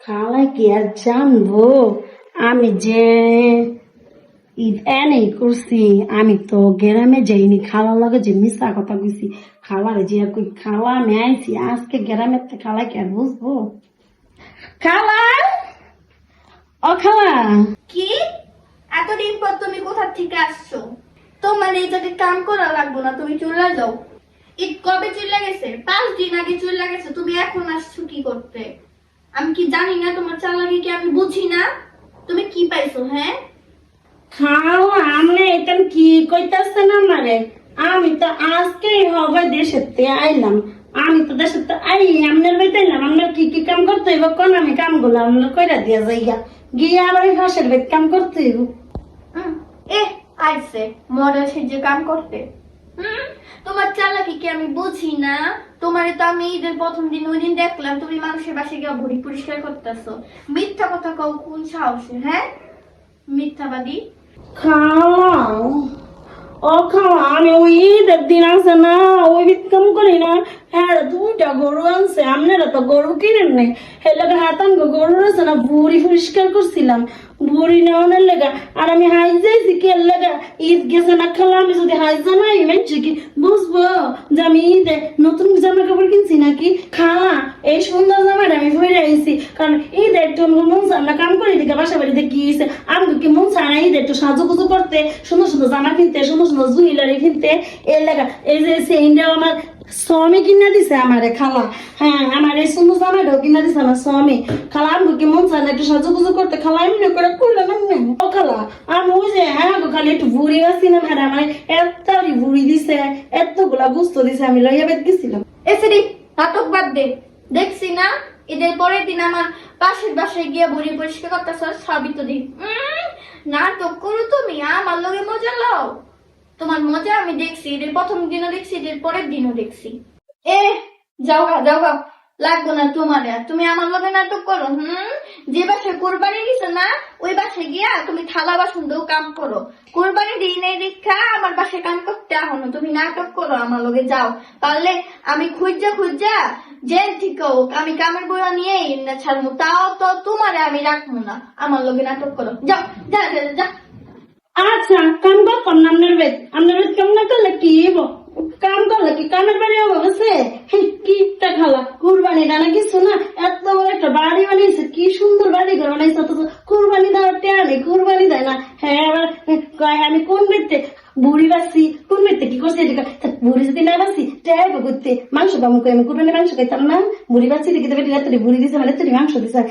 খালাই কি আর জানবো আমি যে ঈদ এনেই করছি। আমি তো গ্রামে যাইনি, খালার লগে যে মিশা কথা কইছি, খালারে যে কই খালা আমি আইছি আজকে গ্রামের থেকে, খালা কি আর বুঝবো? খালা, ও খালা। কি এতদিন পর তুমি কোথা থেকে আসছো? তোমার এই জায়গায় কাম করা লাগবো না, তুমি চলে যাও। ঈদ কবে চলে গেছে? 5 দিন আগে চলে গেছে, তুমি এখন আসছো কি করতে? আমি কি জানি না তোমার চালাকি কি আমি বুঝি না? তুমি কি পাইছো? হ্যাঁ, খালা আমি এটা কি কইতাছেন আমারে? আমি তো আজকেই হবে দেশের থেকে আইলাম। আমি তো দেশের থেকে আই আপনার বাড়িতে আইলাম। আপনার কি কি কাম করতে হইব কোন, আমি কামগুলো আপনার কইরা দিয়া যাইয়া গিয়ে আবার ওই হাঁসের বেদ কাম করতে হইব। এ আইছে মডেল সেজে কাম করতে। তোমার চালাকি কি আমি বুঝি না? তোমারে তো আমি ঈদের প্রথম দিন ওই দিন দেখলাম তুমি মানুষের বাসায় গিয়ে ভরি পরিষ্কার করতেছো। মিথ্যা কথা কও কোন সাহসে? হ্যাঁ, মিথ্যাবাদী। খালা, ও খালা, আমি ওই ঈদের দিন আছে না, ওই বিক্রম করি না, হ্যাঁ 2টা গরু আনছে। আপনারা তো গরু কিনেন নাই, হেলে হাতান গরু আছে না, ভুড়ি পরিষ্কার করছিলাম, ভুড়ি নেওয়ানোর লেগা। আর আমি হাই যাইছি কে লেগা, ঈদ গেছে না খালা, আমি যদি হাই জানাই মেনছি কি বুঝবো যে আমি ঈদে নতুন জামা কাপড় কিনছি নাকি? খালা, এই সুন্দর জামাটা আমি পরে আইছি কারণ ঈদে একটু মন চায় না, কাম করি দিকে বাসা বাড়িতে গিয়েছে। আমি কি মন চায় না ঈদে একটু সাজুগুজু করতে, সুন্দর সুন্দর জামা কিনতে, সুন্দর সুন্দর জুয়েলারি কিনতে? এর লেগা এই যে সেইটাও আমার স্বামী কিনা দিছে আমারে খালা। হ্যাঁ, আমার এই সুন্দর জামাটাও কিনা দিছে আমার স্বামী। খালা আমি কি মন চায় না একটু সাজুগুজু করতে? খালা এমনি করে করলাম এমনি। ও খালা, আমি ওই যে হ্যাঁ খালি একটু ভুড়ি আসছি না, হ্যাঁ আমার এতটাই ভুড়ি দিছে, এতগুলা গুস্ত দিছে, আমি লইয়া বেদ গেছিলাম। এসেরি নাটক বাদ দে। দেখছি না ঈদের পরের দিন আমার পাশের বাসায় গিয়ে ভরি পরিষ্কার করতেছ, সবই তো দিন। নাটক করো তুমি, আমার লগে মজা লও। তোমার মজা আমি দেখছি, ঈদের প্রথম দিনও দেখছি, ঈদের পরের দিনও দেখছি। এ যাও গা, যাও গা, লাগবো না তোমার আর। তুমি আমার লগে নাটক করো। যে বাসায় কোরবানি দিছে না, ওই বাসায় গিয়া তুমি থালা বাসন দিয়েও কাম করো। কোরবানি দিই নাই দীক্ষা আমার বাসায় কাম করতে আহনো, তুমি নাটক করো আমার লগে। যাও, পারলে আমি খুঁজা খুঁজা জেল ঠিক হোক, আমি কামের বইয়া নিয়ে না ছাড়বো, তাও তো তোমারে আমি রাখবো না। আমার লগে নাটক করো, যাও যা যা যা। আচ্ছা, কাম করতাম না আপনার বেদ। আপনার বেদ কাম না করলে কি হইব? কাম করলে কি কামের বাড়ি অবশ্যে কি খালা কুরবানি না কিছু না, এত বড় একটা বাড়ি বানিয়েছে, কি সুন্দর বাড়ি ঘর বানাইছে, অথচ কুরবানি দেওয়ার টেয়া নেই, কুরবানি দেয় না। হ্যাঁ, আবার কয় আমি কোন বেদতে বুড়ি বাঁচছি, কোন বেদতে কি করছে? বুড়ি যদি না বাঁচি টেয়া করতে মাংস পাবো, আমি কুরবানি মাংস খাইতাম না। বুড়ি বাঁচি দেখি বুড়ি দিছে মানে মাংস দিছে।